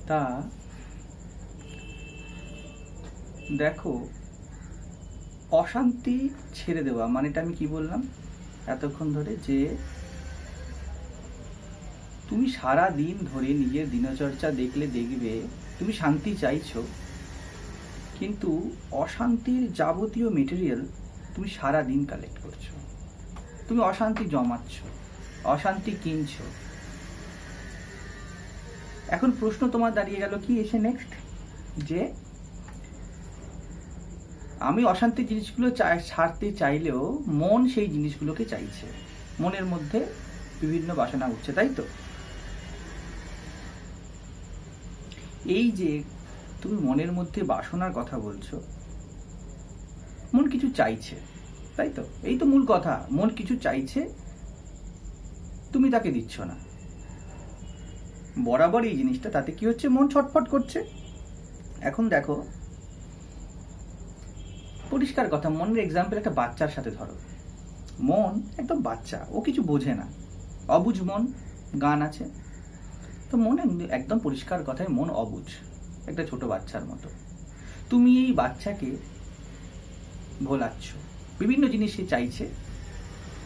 তা দেখো, অশান্তি ছেড়ে দেওয়া মানেটা আমি কি বললাম এতক্ষণ ধরে, যে তুমি সারা দিন ধরে নিজের দিনচর্চা দেখলে দেখবে তুমি শান্তি চাইছো, কিন্তু অশান্তির যাবতীয় মেটেরিয়াল তুমি সারা দিন কালেক্ট করছো। তুমি অশান্তি জমাচ্ছ, অশান্তি কিনছো। এখন প্রশ্ন তোমার দাঁড়িয়ে গেল কি এসে নেক্সট, যে আমি অশান্তির জিনিসগুলো ছাড়তে চাইলেও মন সেই জিনিসগুলোকে চাইছে, মনের মধ্যে বিভিন্ন বাসনা উঠছে, তাই তো? এই যে তুমি মনের মধ্যে বাসনার কথা বলছো, মন কিছু চাইছে, তাই তো? এই তো মূল কথা, মন কিছু চাইছে, তুমি তাকে দিচ্ছ না। বরাবর এই জিনিসটা, তাতে কি হচ্ছে? মন ছটফট করছে। এখন দেখো, পরিষ্কার কথা, মনের এক্সাম্পল একটা বাচ্চার সাথে ধরো। মন একদম বাচ্চা, ও কিছু বোঝে না, অবুঝ মন, গান আছে তো। মনে একদম পরিষ্কার কথায় মন অবুঝ, একটা ছোট বাচ্চার মতো। তুমি এই বাচ্চাকে ভোলাচ্ছ, বিভিন্ন জিনিস সে চাইছে,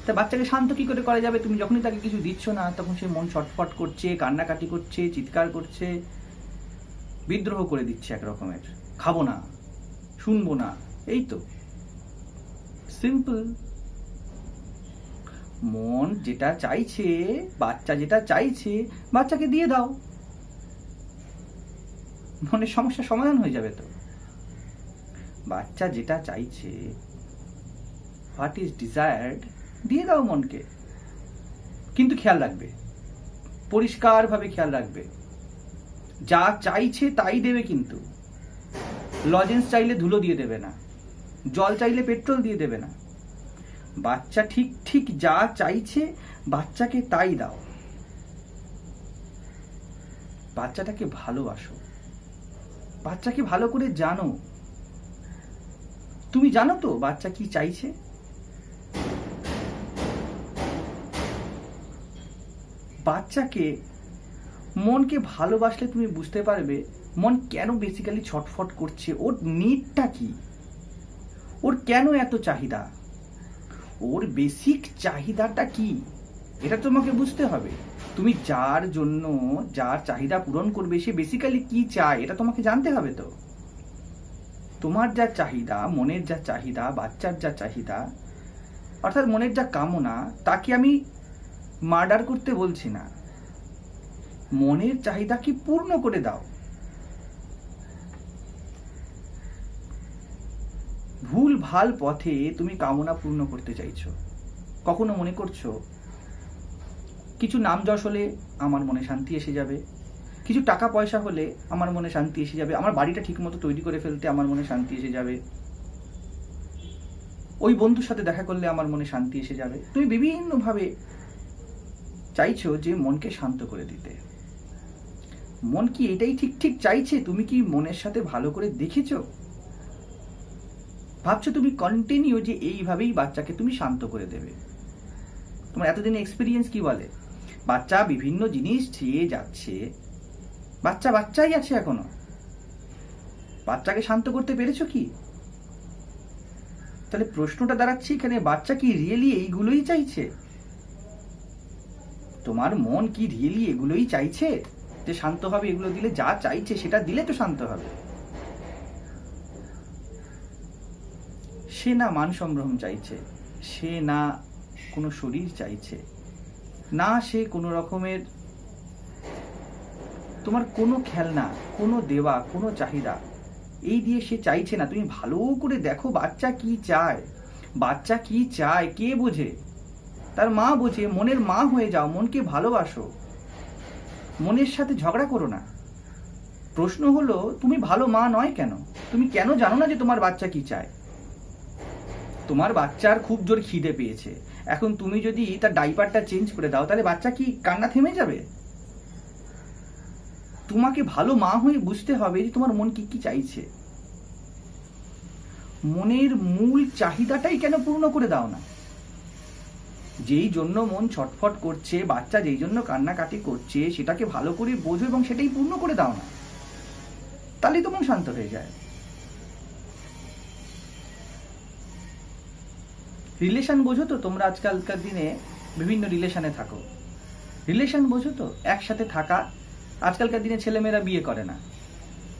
তা বাচ্চাকে শান্ত কি করে করা যাবে? তুমি যখনই তাকে কিছু দিচ্ছ না, তখন সে মন ছটফট করছে, কান্নাকাটি করছে, চিৎকার করছে, বিদ্রোহ করে দিচ্ছে এক রকমের, খাবো না, শুনবো না। এই তো সিম্পল। মন যেটা চাইছে, বাচ্চা যেটা চাইছে, বাচ্চাকে দিয়ে দাও, মনের সমস্যা সমাধান হয়ে যাবে তো। বাচ্চা যেটা চাইছে, হোয়াট ইজ ডিজায়ার্ড, দিয়ে দাও মনকে। কিন্তু খেয়াল রাখবে, পরিষ্কারভাবে খেয়াল রাখবে, যা চাইছে তাই দেবে। কিন্তু লজেন্স চাইলে ধুলো দিয়ে দেবে না, জল চাইলে পেট্রোল দিয়ে দেবে না। বাচ্চা ঠিক ঠিক যা চাইছে বাচ্চাকে তাই দাও। বাচ্চাটাকে ভালোবাসো, বাচ্চাকে ভালো করে জানো। তুমি জানো তো বাচ্চা কি চাইছে? বাচ্চাকে, মনকে ভালোবাসলে তুমি বুঝতে পারবে মন কেন বেসিক্যালি ছটফট করছে, ওর নিডটা কি, ওর কেন এত চাহিদা, ওর বেসিক চাহিদাটা কি, এটা তোমাকে বুঝতে হবে। তুমি যার জন্য, যার চাহিদা পূরণ করবে, সে বেসিক্যালি কি চায় এটা তোমাকে জানতে হবে তো। তোমার যা চাহিদা, মনের যা চাহিদা, বাচ্চার যা চাহিদা, অর্থাৎ মনের যা কামনা, তাকে আমি মার্ডার করতে বলছি না। মনের চাহিদা কি পূর্ণ করে দাও। ভুল ভাল পথে তুমি কামনা পূর্ণ করতে চাইছো। কখনো মনে করছো কিছু নাম যশ হলে আমার মনে শান্তি এসে যাবে, কিছু টাকা পয়সা হলে আমার মনে শান্তি এসে যাবে, আমার বাড়িটা ঠিক মতো তৈরি করে ফেলতে আমার মনে শান্তি এসে যাবে, ওই বন্ধুর সাথে দেখা করলে আমার মনে শান্তি এসে যাবে। তুমি বিভিন্নভাবে চাইছো যে মনকে শান্ত করে দিতে। মন কি এটাই ঠিক ঠিক চাইছে? তুমি কি মনের সাথে ভালো করে দেখেছো? ভাবছো তুমি কন্টিনিউ যে এইভাবেই বাচ্চাকে তুমি শান্ত করে দেবে। তোমার এতদিন এক্সপিরিয়েন্স কি বলে? বাচ্চা বিভিন্ন জিনিস চেয়ে যাচ্ছে, বাচ্চা বাচ্চাই আছে এখনো। বাচ্চাকে শান্ত করতে পেরেছো কি? তাহলে প্রশ্নটা দাঁড়াচ্ছে এখানে, বাচ্চা কি রিয়েলি এইগুলোই চাইছে? তোমার মন কি রিয়েলি এগুলোই চাইছে যে শান্ত হবে? এগুলো দিলে, যা চাইছে সেটা দিলে তো শান্ত হবে। সে না মান সম্ভ্রম চাইছে, সে না কোনো শরীর চাইছে, না সে কোনো রকমের তোমার কোনো খেলনা, কোনো দেওয়া, কোনো চাহিদা এই দিয়ে সে চাইছে না। তুমি ভালো করে দেখো বাচ্চা কি চায়। বাচ্চা কি চায় কে বোঝে? তার মা বোঝে। মনের মা হয়ে যাও, মনকে ভালোবাসো, মনের সাথে ঝগড়া করো না। প্রশ্ন হলো, তুমি ভালো মা নয় কেন? তুমি কেন জানো না যে তোমার বাচ্চা কি চায়? তোমার বাচ্চার খুব জোর খিদে পেয়েছে, এখন তুমি যদি তার ডাইপারটা চেঞ্জ করে দাও, তাহলে বাচ্চা কি কান্না থেমে যাবে? তোমাকে ভালো মা হয়ে বুঝতে হবে যে তোমার মন কি কি চাইছে। মনের মূল চাহিদাটাই কেন পূর্ণ করে দাও না? যেই জন্য মন ছটফট করছে, বাচ্চা যেই জন্য কান্নাকাটি করছে, সেটাকে ভালো করে বোঝো এবং সেটাই পূর্ণ করে দাও না। তাহলেই তো মন শান্ত হয়ে যায়। রিলেশন বোঝো তো? তোমরা আজকালকার দিনে বিভিন্ন রিলেশনে থাকো, রিলেশন বোঝো তো? একসাথে থাকা। আজকালকার দিনে ছেলেমেয়েরা বিয়ে করে না,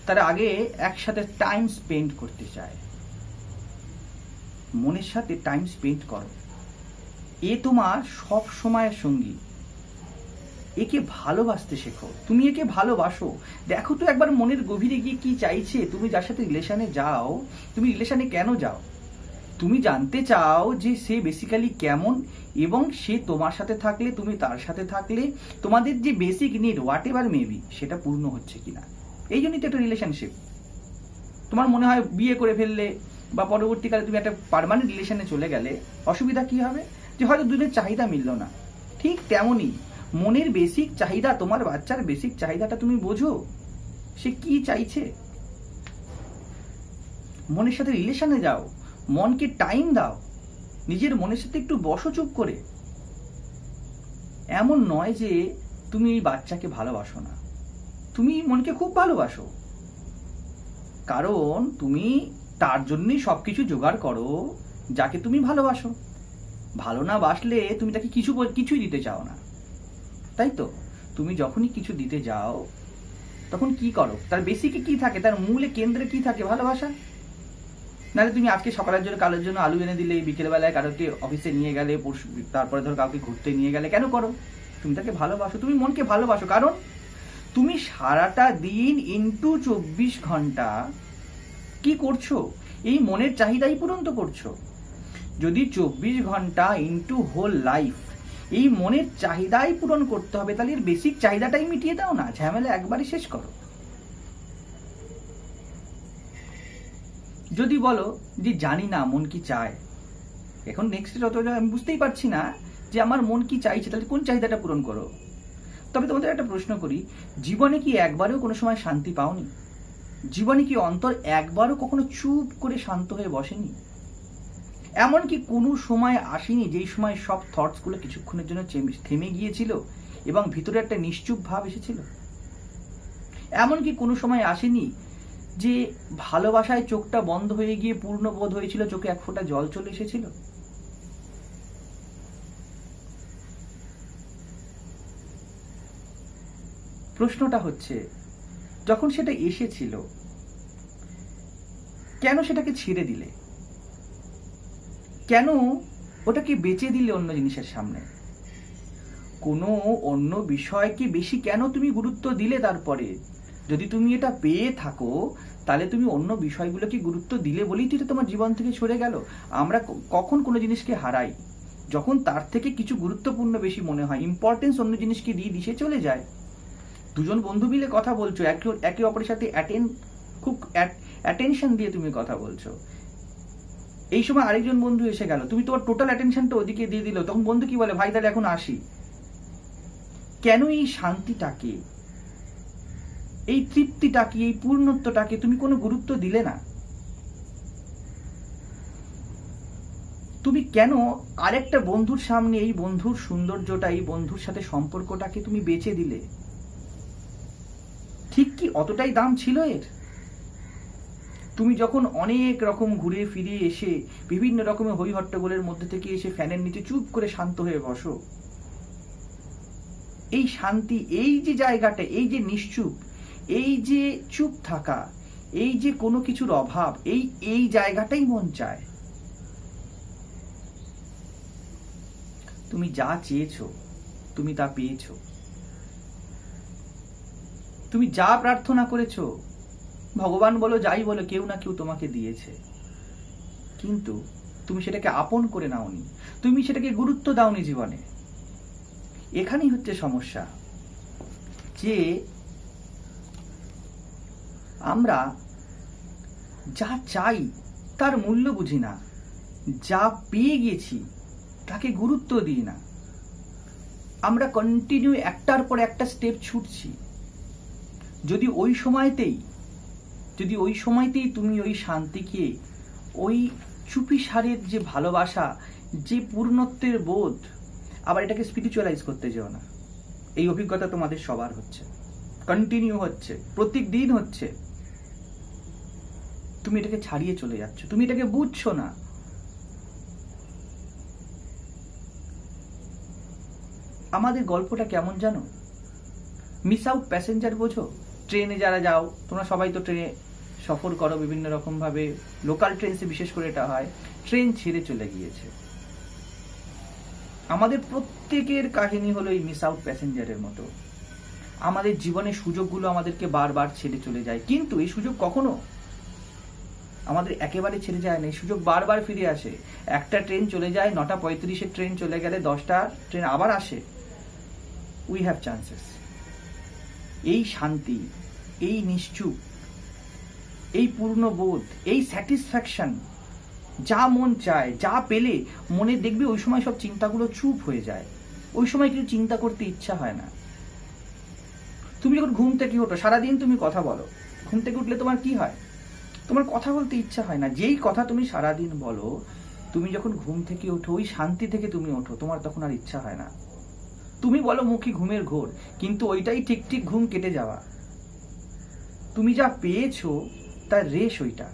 তারা আগে একসাথে টাইম স্পেন্ড করতে চায়। মনের সাথে টাইম স্পেন্ড করো, এ তোমার সব সময়ের সঙ্গী। একে ভালোবাসতে শেখো, তুমি একে ভালোবাসো। দেখো তো একবার মনের গভীরে গিয়ে কি চাইছে। তুমি যার সাথে রিলেশনে যাও, তুমি রিলেশনে কেন যাও? তুমি জানতে চাও যে সে বেসিক্যালি কেমন, এবং সে তোমার সাথে থাকলে, তুমি তার সাথে থাকলে তোমাদের যে basic need what ever maybe সেটা পূর্ণ হচ্ছে কিনা। এই জন্যই তো একটা রিলেশনশিপ। তোমার মনে হয় বিয়ে করে ফেললে বা পরবর্তীকালে তুমি একটা পার্মানেন্ট রিলেশনে চলে গেলে অসুবিধা কি হবে? যে হয়তো দুজনের চাহিদা মিলল না। ঠিক তেমনই মনের বেসিক চাহিদা, তোমার বাচ্চার বেসিক চাহিদাটা তুমি বোঝো, সে কি চাইছে। মনের সাথে রিলেশনে যাও, মনকে টাইম দাও, নিজের মনের সাথে একটু বসো চুপ করে। এমন নয় যে তুমি এই বাচ্চাকে ভালোবাসো না, তুমি মনকে খুব ভালোবাসো, কারণ তুমি তার জন্যই সবকিছু জোগাড় করো যাকে তুমি ভালোবাসো। ভালো না বাসলে তুমি তাকে কিছুই দিতে চাও না, তাই তো? তুমি যখনই কিছু দিতে যাও তখন কি করো? তার বেসিকে কি থাকে, তার মূলে কেন্দ্রে কি থাকে? ভালোবাসা। নাহলে তুমি আজকে সকালের জন্য কালের জন্য আলু এনে দিলে, বিকেলবেলায় কারোকে অফিসে নিয়ে গেলে, পরশু তারপরে ধর কাউকে ঘুরতে নিয়ে গেলে, কেন করো? তুমি তাকে ভালোবাসো, তুমি মনকে ভালোবাসো, কারণ তুমি সারাটা দিন ইন্টু 24 ঘন্টা কি করছো? এই মনের চাহিদাই পূরণ তো করছো। যদি 24 ঘন্টা ইন্টু হোল লাইফ এই মনের চাহিদাই পূরণ করতে হবে, তাহলে এর বেসিক চাহিদাটাই মিটিয়ে দাও না, ঝামেলা একবারই শেষ করো। যদি বলো যে জানি না মন কি চায়, এখন নেক্সট যত আমি বুঝতেই পারছি না যে আমার মন কি চাইছে, তাহলে কোন চাহিদাটা পূরণ করো। তবে তোমাদের একটা প্রশ্ন করি, জীবনে কি একবারেও কোনো সময় শান্তি পাওনি? জীবনে কি অন্তর একবারও কখনো চুপ করে শান্ত হয়ে বসেনি? এমনকি কোনো সময় আসেনি যেই সময় সব থটসগুলো কিছুক্ষণের জন্য থেমে গিয়েছিল এবং ভিতরে একটা নিশ্চুপ ভাব এসেছিল? এমনকি কোনো সময় আসেনি যে ভালোবাসায় চোখটা বন্ধ হয়ে গিয়ে পূর্ণ বোধ হয়েছিল, চোখে এক ফোঁটা জল চলে এসেছিল? প্রশ্নটা হচ্ছে, যখন সেটা এসেছিল কেন সেটাকে ছেড়ে দিলে? কেন ওটাকে বেচে দিলে অন্য জিনিসের সামনে? কোনো অন্য বিষয়কে বেশি কেন তুমি গুরুত্ব দিলে? তারপরে যদি তুমি এটা পেয়ে থাকো তাহলে তুমি অন্য বিষয়গুলোকে গুরুত্ব দিলে বলেই তো এটা তোমার জীবন থেকে সরে গেল। আমরা কখন কোনো জিনিসকে হারাই? যখন তার থেকে কিছু গুরুত্বপূর্ণ বেশি মনে হয়, ইম্পর্টেন্স অন্য জিনিসকে দিয়ে দিশে চলে যায়। দুজন বন্ধু মিলে কথা বলছো, একে অপরের সাথে খুব অ্যাটেনশন দিয়ে তুমি কথা বলছো, এই সময় আরেকজন বন্ধু এসে গেল, তুমি তোমার টোটাল অ্যাটেনশনটা ওদিকে দিয়ে দিল, তখন বন্ধু কি বলে, ভাই তাহলে এখন আসি। কেন এই শান্তিটাকে, এই তৃপ্তিটাকে, এই পূর্ণত্বটাকে তুমি কোনো গুরুত্ব দিলে না? তুমি কেন আরেকটা বন্ধুর সামনে এই বন্ধুর সৌন্দর্যটা, এই বন্ধুর সাথে সম্পর্কটাকে তুমি বেচে দিলে? ঠিক কি অতটাই দাম ছিল এর? তুমি যখন অনেক রকম ঘুরে ফিরে এসে বিভিন্ন রকমের হই হট্টগোলের মধ্যে থেকে এসে ফ্যানের নিচে চুপ করে শান্ত হয়ে বসো, এই শান্তি, এই যে জায়গাটা, এই যে নিশ্চুপ, এই যে চুপ থাকা, এই যে কোনো কিছুর অভাব, এই জায়গাটাই মন চায়। তুমি যা চেয়েছো তুমি তা পেয়েছো, তুমি যা প্রার্থনা করেছো, ভগবান বলো যাই বলো, কেউ না কেউ তোমাকে দিয়েছে, কিন্তু তুমি সেটাকে আপন করে নাওনি, তুমি সেটাকে গুরুত্ব দাওনি জীবনে। এখানেই হচ্ছে সমস্যা, যে আমরা যা চাই তার মূল্য বুঝি না, যা পেয়ে গেছি তাকে গুরুত্ব দিই না। আমরা কন্টিনিউ একটার পর একটা স্টেপ ছুটছি। যদি ওই সময়তেই তুমি ওই শান্তিকে, ওই চুপিসারের যে ভালোবাসা, যে পূর্ণত্বের বোধ, আবার এটাকে স্পিরিচুয়ালাইজ করতে যেও না। এই অভিজ্ঞতা তোমাদের সবার হচ্ছে, কন্টিনিউ হচ্ছে, প্রত্যেক দিন হচ্ছে। তুমি এটাকে ছাড়িয়ে চলে যাচ্ছ, তুমি এটাকে বুঝছো না। আমাদের গল্পটা কেমন জানো? মিস আউট প্যাসেঞ্জার বোঝো? ট্রেনে যারা যাও, তোমরা সবাই তো ট্রেনে সফর করো বিভিন্ন রকম ভাবে, লোকাল ট্রেনসে বিশেষ করে এটা হয়। ট্রেন ছেড়ে চলে গিয়েছে। আমাদের প্রত্যেকের কাহিনী হলো এই মিস আউট প্যাসেঞ্জারের মতো। আমাদের জীবনের সুযোগগুলো আমাদেরকে বারবার ছেড়ে চলে যায়, কিন্তু এই সুযোগ কখনো আমাদের একেবারে ছেড়ে যায় না। এই সুযোগ বারবার ফিরে আসে। একটা ট্রেন চলে যায়, 9:35 ট্রেন চলে গেলে 10টা ট্রেন আবার আসে। We have chances. এই শান্তি, এই নিশ্চুপ, এই পূর্ণবোধ, এই স্যাটিসফ্যাকশন, যা মন চায়, যা পেলে মনে দেখবে ওই সময় সব চিন্তাগুলো চুপ হয়ে যায়। ওই সময় কিছু চিন্তা করতে ইচ্ছা হয় না। তুমি যখন ঘুম থেকে ওঠো, সারাদিন তুমি কথা বলো, ঘুম থেকে উঠলে তোমার কি হয়? তোমার কথা বলতে ইচ্ছা হয় না। যেই কথা তুমি সারাদিন বলো, তুমি যখন ঘুম থেকে ওঠো, ওই শান্তি থেকে তুমি ওঠো, তোমার তখন আর ইচ্ছা হয় না। তুমি বলো মুখে ঘুমের ঘোর, কিন্তু ওইটাই ঠিক ঠিক ঘুম কেটে যাওয়া। তুমি যা পেয়েছো তার রেশ ওইটা।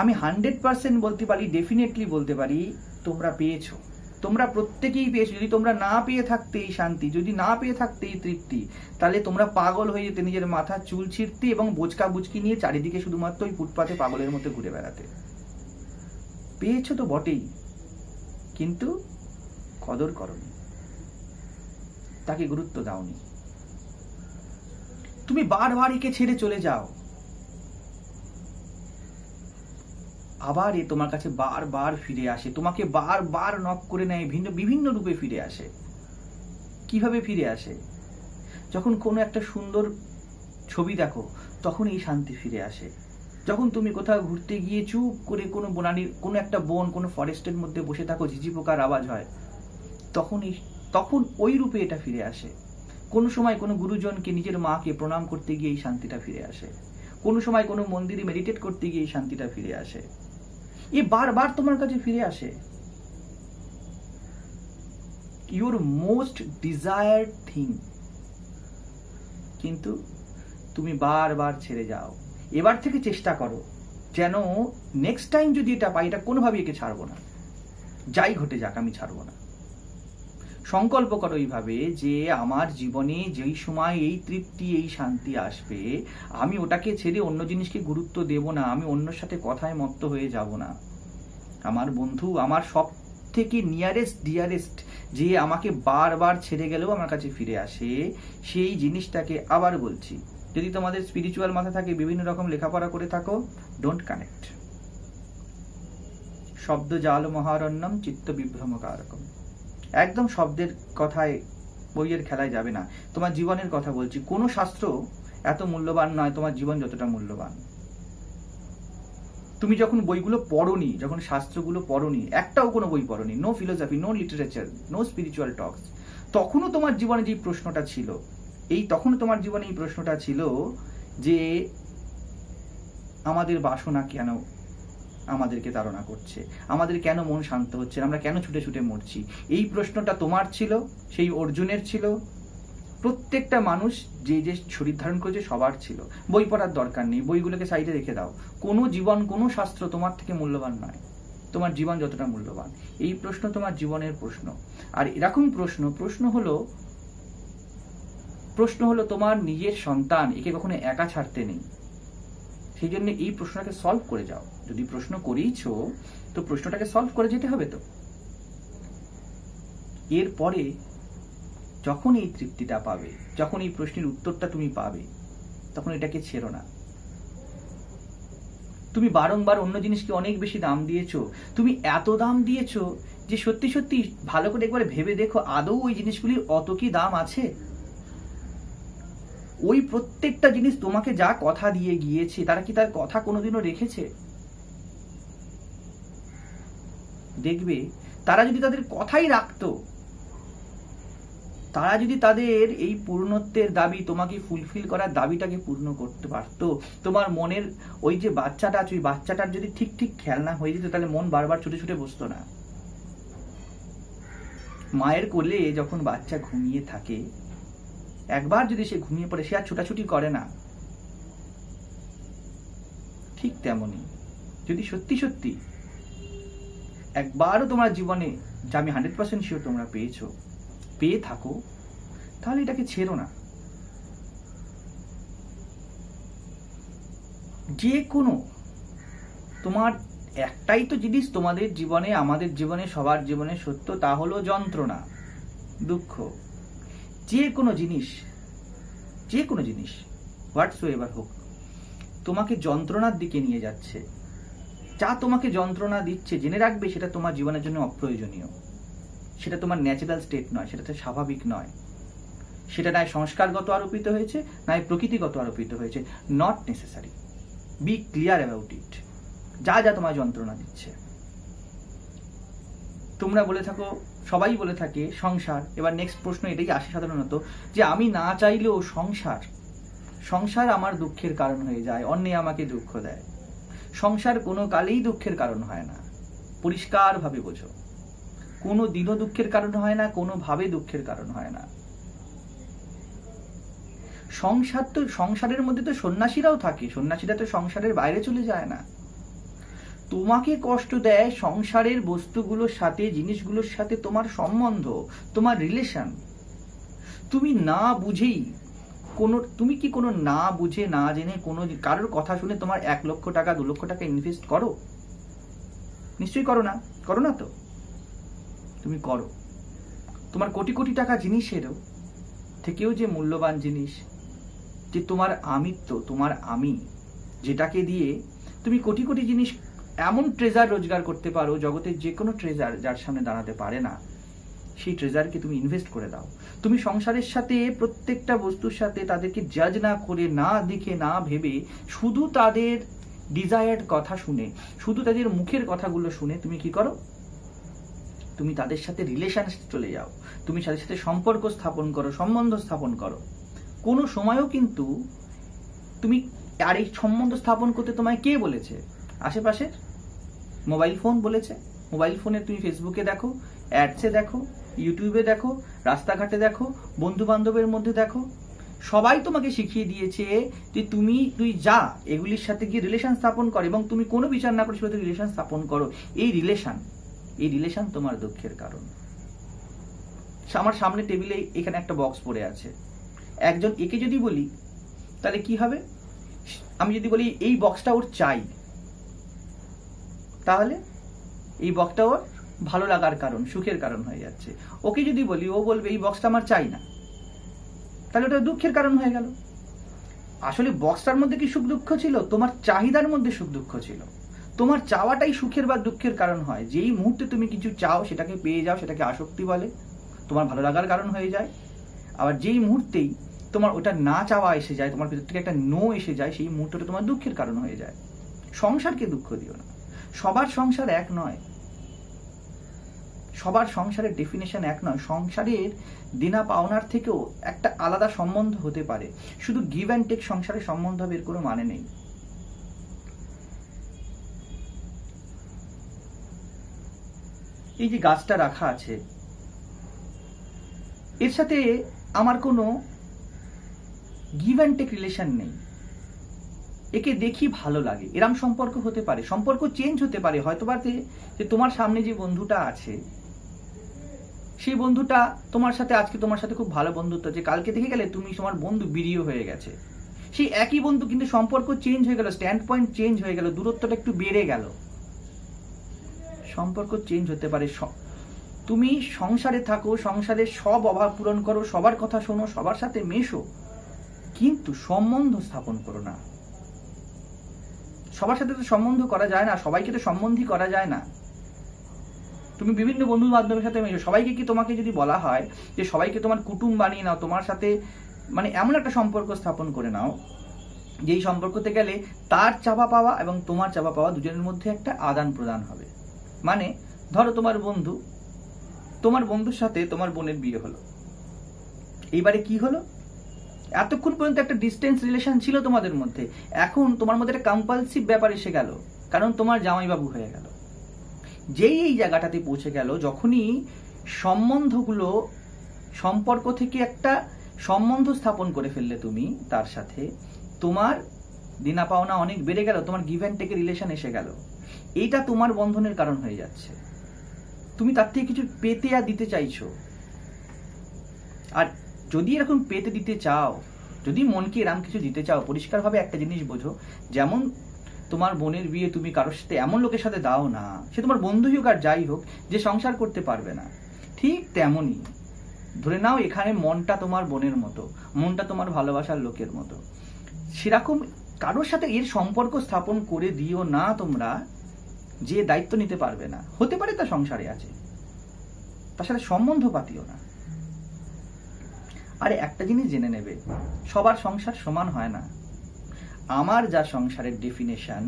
আমি 100% বলতে পারি, ডেফিনেটলি বলতে পারি, তোমরা পেয়েছো। তোমরা প্রত্যেকেই পেয়েছো। যদি তোমরা না পেয়ে থাকতে এই শান্তি, যদি না পেয়ে থাকতে এই তৃপ্তি, তাহলে তোমরা পাগল হয়ে যেতে, নিজের মাথা চুল ছিঁড়তে এবং বোচকা বুচকি নিয়ে চারিদিকে শুধুমাত্র ওই ফুটপাতে পাগলের মতো ঘুরে বেড়াতে। পেয়েছো তো বটেই, কিন্তু কদর করনি, তাকে গুরুত্ব দাওনি। তুমি বারবার একে ছেড়ে চলে যাও, আবার এ তোমার কাছে বারবার ফিরে আসে, তোমাকে বারবার নক করে নেয়, বিভিন্ন রূপে ফিরে আসে। কিভাবে ফিরে আসে? যখন কোনো একটা সুন্দর ছবি দেখো, তখন এই শান্তি ফিরে আসে। যখন তুমি কোথাও ঘুরতে গিয়ে চুপ করে কোনো বনানির, কোনো একটা বন, কোনো ফরেস্টের মধ্যে বসে থাকো, ঝিঝি পোকার আওয়াজ হয়, তখন ওই রূপে এটা ফিরে আসে। কোনো সময় কোনো গুরুজনকে, নিজের মাকে প্রণাম করতে গিয়ে এই শান্তিটা ফিরে আসে। কোনো সময় কোনো মন্দিরে মেডিটেট করতে গিয়ে এই শান্তিটা ফিরে আসে। এ বারবার তোমার কাছে ফিরে আসে। ইউর মোস্ট ডিজায়ার্ড থিং, কিন্তু তুমি বারবার ছেড়ে যাও। এবার থেকে চেষ্টা করো যেন নেক্সট টাইম যদি এটা পাই, এটা কোনোভাবেই একে ছাড়বো না, যাই ঘটে যাক আমি ছাড়বো না। সংকল্প করো এইভাবে যে আমার জীবনে যেই সময় এই তৃপ্তি, এই শান্তি আসবে, আমি ওটাকে ছেড়ে অন্য জিনিসকে গুরুত্ব দেব না, আমি অন্যর সাথে কথায় মত্ত হয়ে যাব না। আমার বন্ধু, আমার সব থেকে নিয়ারেস্ট ডিয়ারেস্ট, যে আমাকে বারবার ছেড়ে গেলেও আমার কাছে ফিরে আসে, সেই জিনিসটাকে আবার বলছি, যদি তোমাদের স্পিরিচুয়াল মাথা থাকে, বিভিন্ন রকম লেখাপড়া করে থাকো, ডোন্ট কানেক্ট। শব্দ জাল মহারণ্যম চিত্ত বিভ্রমকারকম। একদম শব্দের কথায়, বইয়ের খেলায় যাবে না। তোমার জীবনের কথা বলছি। কোনো শাস্ত্র এত মূল্যবান নয় তোমার জীবন যতটা মূল্যবান। তুমি যখন বইগুলো পড়োনি, যখন শাস্ত্রগুলো পড়োনি, একটাও কোনো বই পড়োনি, no philosophy, no literature, no spiritual talks, তখনও তোমার জীবনে যে প্রশ্নটা ছিল, তখনও তোমার জীবনে এই প্রশ্নটা ছিল যে আমাদের বাসনা কেন আমাদেরকে তাড়না করছে, আমাদের কেন মন শান্ত হচ্ছে, আমরা কেন ছুটে ছুটে মরছি। এই প্রশ্নটা তোমার ছিল, সেই অর্জুনের ছিল, প্রত্যেকটা মানুষ যে যে শরীর ধারণ করেছে সবার ছিল। বই পড়ার দরকার নেই, বইগুলোকে সাইডে রেখে দাও। কোনো জীবন, কোনো শাস্ত্র তোমার থেকে মূল্যবান নয়, তোমার জীবন যতটা মূল্যবান। এই প্রশ্ন তোমার জীবনের প্রশ্ন। আর এরকম প্রশ্ন হলো তোমার নিজের সন্তান, একে কখনো একা ছাড়তে নেই। সেই জন্য এই প্রশ্নটাকে সলভ করে যাও। যদি প্রশ্ন করেইছো, তো প্রশ্নটাকে সলভ করে যেতে হবে। তো এরপরে যখন এই তৃপ্তিটা পাবে, যখন এই প্রশ্নের উত্তরটা তুমি পাবে, তখন এটাকে ছেড়ো না। তুমি বারংবার অন্য জিনিসকে অনেক বেশি দাম দিয়েছো, তুমি এত দাম দিয়েছো যে সত্যি সত্যি ভালো করে একবার ভেবে দেখো, আদৌ ওই জিনিসগুলির অত কি দাম আছে? ওই প্রত্যেকটা জিনিস তোমাকে যা কথা দিয়ে গিয়েছে, তারা কি তার কথা কোনোদিনও রেখেছে? দেখবে, তারা যদি তাদের কথাই রাখতো, তারা যদি তাদের এই পূর্ণত্বের দাবি, তোমাকে ফুলফিল করার দাবিটাকে পূর্ণ করতে পারতো, তোমার মনের ওই যে বাচ্চাটা আছে, ওই বাচ্চাটার যদি ঠিক ঠিক খেলনা হয়ে যেত, তাহলে মন বারবার ছুটে ছুটে বসতো না। মায়ের কোলে যখন বাচ্চা ঘুমিয়ে থাকে, একবার যদি সে ঘুমিয়ে পড়ে, সে আর ছোটাছুটি করে না। ঠিক তেমনই যদি সত্যি সত্যি একবারও তোমার জীবনে, যা আমি 100% শিওর তোমরা পেয়ে থাকো, তাহলে এটাকে ছেড়ো না। যে কোনো তোমার একটাই তো জিনিস তোমাদের জীবনে, আমাদের জীবনে, সবার জীবনে সত্য, তা হলো যন্ত্রণা, দুঃখ। যে কোনো জিনিস হোয়াটস এভার হোক, তোমাকে যন্ত্রণার দিকে নিয়ে যাচ্ছে। যা তোমাকে যন্ত্রণা দিচ্ছে, জেনে রাখবে সেটা তোমার জীবনের জন্য অপ্রয়োজনীয়, সেটা তোমার ন্যাচারাল স্টেট নয়, সেটা তো স্বাভাবিক নয়। সেটা নয় সংস্কারগত আরোপিত হয়েছে, নয় প্রকৃতিগত আরোপিত হয়েছে। Not necessary. Be clear about it. যা যা তোমার যন্ত্রণা দিচ্ছে। তোমরা বলে থাকো, সবাই বলে থাকে সংসার। এবার নেক্সট প্রশ্ন এটাই আসে সাধারণত, যে আমি না চাইলেও সংসার আমার দুঃখের কারণ হয়ে যায়, অন্যে আমাকে দুঃখ দেয়। সংসার কোনো কালেই দুঃখের কারণ হয় না, পরিষ্কারভাবে বোঝো। কোনো দিনও দুঃখের কারণ হয় না, কোনোভাবে দুঃখের কারণ হয় না। সংসারের মধ্যে তো সন্ন্যাসীরাও থাকে, সন্ন্যাসীরা তো সংসারের বাইরে চলে যায় না। তোমাকে কষ্ট দেয় সংসারের বস্তুগুলোর সাথে, জিনিসগুলোর সাথে তোমার সম্বন্ধ, তোমার রিলেশন। তুমি না বুঝেই তুমি কি কোনো না বুঝে না জেনে কোনো কারোর কথা শুনে তোমার 1 লক্ষ টাকা 2 লক্ষ টাকা ইনভেস্ট করো? নিশ্চয়ই করো না তো? তুমি করো। তোমার কোটি কোটি টাকা জিনিসেরও থেকেও যে মূল্যবান জিনিস, যে তোমার আমিত্ব, তোমার আমি, যেটাকে দিয়ে তুমি কোটি কোটি জিনিস, এমন ট্রেজার রোজগার করতে পারো, জগতের যে কোনো ট্রেজার যার সামনে দাঁড়াতে পারে না, সেই ট্রেজারকে তুমি ইনভেস্ট করে দাও। তুমি সংসারের সাথে, প্রত্যেকটা বস্তুর সাথে তাদেরকে জাজ না করে, না দেখে, না ভেবে, শুধু তাদের ডিজায়ার্ড কথা শুনে, শুধু তাদের মুখের কথাগুলো শুনে তুমি কি করো? তুমি তাদের সাথে রিলেশনে চলে যাও, তুমি তাদের সাথে সম্পর্ক স্থাপন করো, সম্বন্ধ স্থাপন করো। কোনো সময়ও কিন্তু তুমি, আর এই সম্বন্ধ স্থাপন করতে তোমায় কে বলেছে? আশেপাশের মোবাইল ফোন বলেছে। মোবাইল ফোনে তুমি ফেসবুকে দেখো, অ্যাডসে দেখো, ইউটিউবে দেখো, রাস্তাঘাটে দেখো, বন্ধু বান্ধবের মধ্যে দেখো, সবাই তোমাকে শিখিয়ে দিয়েছে যে তুই যা এগুলির সাথে গিয়ে রিলেশন স্থাপন করো, এবং তুমি কোনো বিচার না করে শুধু রিলেশন স্থাপন করো। এই রিলেশন তোমার দুঃখের কারণ। আমার সামনে টেবিলে এখানে একটা বক্স পড়ে আছে। একজন একে যদি বলি তাহলে কি হবে? আমি যদি বলি এই বক্সটা ওর চাই, তাহলে এই বক্সটা ওর ভালো লাগার কারণ, সুখের কারণ হয়ে যাচ্ছে। ওকে যদি বলি, ও বলবে এই বক্সটা আমার চাই না, তাহলে ওটা দুঃখের কারণ হয়ে গেল। আসলে বক্সটার মধ্যে কি সুখ দুঃখ ছিল? তোমার চাহিদার মধ্যে সুখ দুঃখ ছিল। তোমার চাওয়াটাই সুখের বা দুঃখের কারণ হয়। যেই মুহূর্তে তুমি কিছু চাও, সেটাকে পেয়ে যাও, সেটাকে আসক্তি বলে, তোমার ভালো লাগার কারণ হয়ে যায়। আবার যেই মুহূর্তেই তোমার ওটা না চাওয়া এসে যায়, তোমার ভিতর থেকে একটা নো এসে যায়, সেই মুহূর্তটা তোমার দুঃখের কারণ হয়ে যায়। সংসারকে দুঃখ দিও না। সবার সংসার এক নয়, সবার সংসারের ডেফিনেশন এক নয়। সংসারের দেনা পাওনার থেকেও একটা আলাদা সম্বন্ধ হতে পারে। শুধু গিভ অ্যান্ড টেক সংসারের সম্বন্ধ হবে এর কোনো মানে নেই। এই যে গাছটা রাখা আছে, এর সাথে আমার কোনো গিভ অ্যান্ড টেক রিলেশন নেই। একে দেখি ভালো লাগে, এরম সম্পর্ক হতে পারে। সম্পর্ক চেঞ্জ হতে পারে, হয়তো বা যে তোমার সামনে যে বন্ধুটা আছে, সেই বন্ধুটা তোমার সাথে আজকে তোমার সাথে খুব ভালো বন্ধুত্ব আছে, কালকে দেখে গেলে তুমি তোমার বন্ধু বিড়িও হয়ে গেছে। সেই একই বন্ধু, কিন্তু সম্পর্ক চেঞ্জ হয়ে গেল, স্ট্যান্ড পয়েন্ট চেঞ্জ হয়ে গেল, দূরত্বটা একটু বেড়ে গেল। সম্পর্ক চেঞ্জ হতে পারে। তুমি সংসারে থাকো, সংসারের সব অভাব পূরণ করো, সবার কথা শোনো, সবার সাথে মেশো, কিন্তু সম্বন্ধ স্থাপন করো না। সবার সাথে তো সম্বন্ধ করা যায় না, সবাইকে তো সম্বন্ধী করা যায় না। তুমি বিভিন্ন বন্ধু বান্ধবের সাথে মেশো, সবাইকে কি তোমাকে যদি বলা হয় যে সবাইকে তোমার কুটুম বানিয়ে নাও, তোমার সাথে মানে এমন একটা সম্পর্ক স্থাপন করে নাও, যেই সম্পর্কতে গেলে তার চাওয়া পাওয়া এবং তোমার চাওয়া পাওয়া দুজনের মধ্যে একটা আদান প্রদান হবে। মানে ধরো তোমার বন্ধুর সাথে তোমার বোনের বিয়ে হলো, এইবারে কি হলো? এতক্ষণ পর্যন্ত একটা ডিস্টেন্স রিলেশন ছিল তোমাদের মধ্যে, এখন তোমার মধ্যে একটা কম্পালসিভ ব্যাপার এসে গেল, কারণ তোমার জামাইবাবু হয়ে গেল। যেই এই জায়গাটাতে পৌঁছে গেল, যখনই সম্বন্ধগুলো সম্পর্ক থেকে একটা সম্বন্ধ স্থাপন করে ফেললে তুমি তার সাথে, তোমার দেনা পাওনা অনেক বেড়ে গেল, তোমার গিভ অ্যান্ড টেকের রিলেশন এসে গেল, এইটা তোমার বন্ধনের কারণ হয়ে যাচ্ছে। তুমি তার থেকে কিছু পেতে আর দিতে চাইছো। আর যদি এরকম পেতে দিতে চাও, যদি মনকে এরকম কিছু দিতে চাও, পরিষ্কারভাবে একটা জিনিস বোঝো, যেমন তোমার বোনের বিয়ে তুমি কারোর সাথে এমন লোকের সাথে দাও না, সে তোমার বন্ধুই হোক আর যাই হোক, যে সংসার করতে পারবে না, ঠিক তেমনই ধরে নাও এখানে মনটা তোমার বোনের মতো, মনটা তোমার ভালোবাসার লোকের মতো, সেরকম কারোর সাথে এর সম্পর্ক স্থাপন করে দিও না তোমরা, যে দায়িত্ব নিতে পারবে না। হতে পারে তার সংসারে আছে, তার সাথে সম্বন্ধ পাতিও না। আরে একটা জিনিস জেনে নেবে, সবার সংসার সমান হয় না। আমার যা সংসারের ডেফিনেশন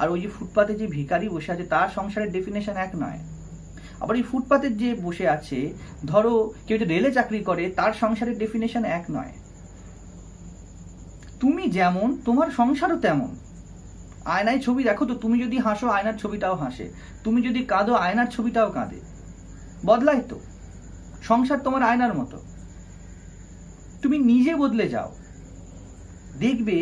আর ওই যে ফুটপাতে যে ভিখারি বসে আছে তার সংসারের ডেফিনেশন এক নয়। আবার এই ফুটপাতের যে বসে আছে, ধরো কেউ যে রেলে চাকরি করে, তার সংসারের ডেফিনেশন এক নয়। তুমি যেমন, তোমার সংসারও তেমন। আয়নায় ছবি দেখো তো, তুমি যদি হাসো আয়নার ছবিটাও হাসে, তুমি যদি কাঁদো আয়নার ছবিটাও কাঁদে। বদলায় তো, সংসার তোমার আয়নার মতো। তুমি নিজে বদলে যাও, দেখবে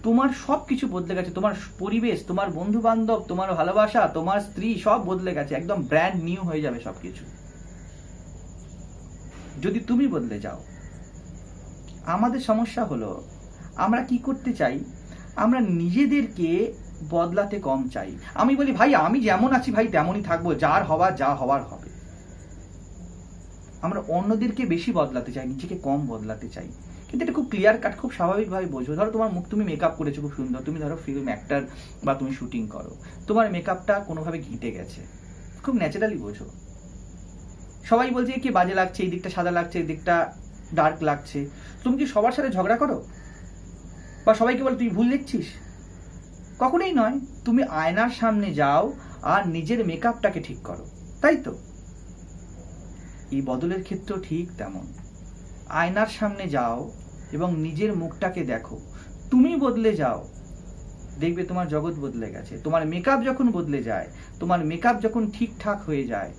তোমার সব কিছু বদলে গেছে। তোমার পরিবেশ, তোমার বন্ধু বান্ধব, তোমার ভালোবাসা, তোমার স্ত্রী, সব বদলে গেছে, একদম ব্র্যান্ড নিউ হয়ে যাবে সবকিছু, যদি তুমি বদলে যাও। আমাদের সমস্যা হলো আমরা কি করতে চাই, আমরা নিজেদেরকে বদলাতে কম চাই। আমি বলি ভাই আমি যেমন আছি ভাই তেমনই থাকবো, যার হওয়ার যা হওয়ার হবে। আমরা অন্যদেরকে বেশি বদলাতে চাই, নিজেকে কম বদলাতে চাই। কিন্তু এটা খুব ক্লিয়ার কাট, খুব স্বাভাবিকভাবে বোঝো। ধরো তোমার মুখ, তুমি মেকআপ করেছো খুব সুন্দর, তুমি ধরো ফিল্ম অ্যাক্টর বা তুমি শুটিং করো, তোমার মেকআপটা কোনোভাবে ঘিটে গেছে, খুব ন্যাচারালি বোঝো। সবাই বলছে কি বাজে লাগছে, এই দিকটা সাদা লাগছে, এই দিকটা ডার্ক লাগছে। তুমি কি সবার সাথে ঝগড়া করো বা সবাইকে বলো তুই ভুল দেখছিস? কখনোই নয়। তুমি আয়নার সামনে যাও আর নিজের মেকআপটাকে ঠিক করো, তাই তো? এই বদলের ক্ষেত্রেও ঠিক তেমন। আয়নার সামনে যাও এবং নিজের মুখটাকে দেখো, তুমি বদলে যাও, দেখবে তোমার জগৎ বদলে গেছে। তোমার মেকআপ যখন বদলে যায়, তোমার মেকআপ যখন ঠিকঠাক হয়ে যায়,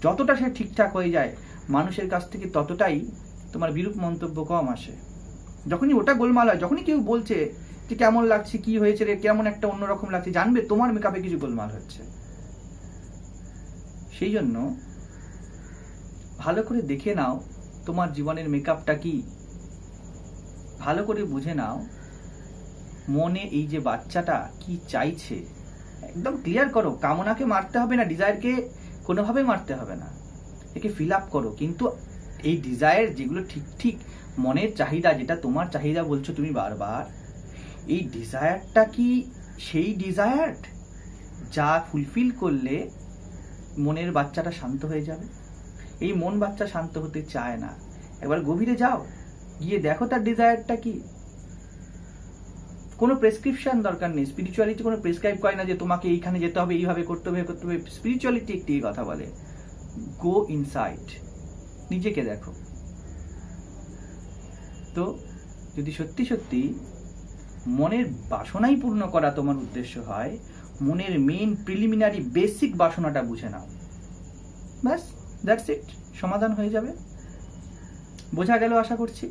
যতটা সে ঠিকঠাক হয়ে যায়, মানুষের কাছ থেকে ততটাই তোমার বিরূপ মন্তব্য কম আসে। যখনই ওটা গোলমাল হয়, যখনই কেউ বলছে যে কেমন লাগছে, কি হয়েছে রে, কেমন একটা অন্যরকম লাগছে, জানবে তোমার মেকআপে কিছু গোলমাল হচ্ছে। সেই জন্য ভালো করে দেখে নাও তোমার জীবনের মেকআপটা কি, ভালো করে বুঝে নাও মনে এই যে বাচ্চাটা কি চাইছে, একদম ক্লিয়ার করো। কামনাকে মারতে হবে না, ডিজায়ারকে কোনোভাবে মারতে হবে না, একে ফিল আপ করো। কিন্তু এই ডিজায়ার যেগুলো ঠিক ঠিক মনের চাহিদা, যেটা তোমার চাহিদা বলছো তুমি বারবার, এই ডিজায়ারটা কি সেই ডিজায়ার যা ফুলফিল করলে মনের বাচ্চাটা শান্ত হয়ে যাবে? এই মন বাচ্চা শান্ত হতে চায় না। একবার গভীরে যাও, গিয়ে দেখো তার ডিজায়ারটা কি। কোনো প্রেসক্রিপশন দরকার নেই। স্পিরিচুয়ালিটি কোনো প্রেসক্রাইব করে না যে তোমাকে এইখানে যেতে হবে, এইভাবে করতে হবে করতে হবে। স্পিরিচুয়ালিটি একটি কথা বলে, গো ইনসাইড, নিজেকে দেখো। তো যদি সত্যি সত্যি মনের বাসনাই পূর্ণ করা তোমার উদ্দেশ্য হয়, মনের মেইন প্রিলিমিনারি বেসিক বাসনাটা বুঝে নাও, ব্যাস, দ্যাটস ইট, সমাধান হয়ে যাবে। বোঝা গেল আশা করছি।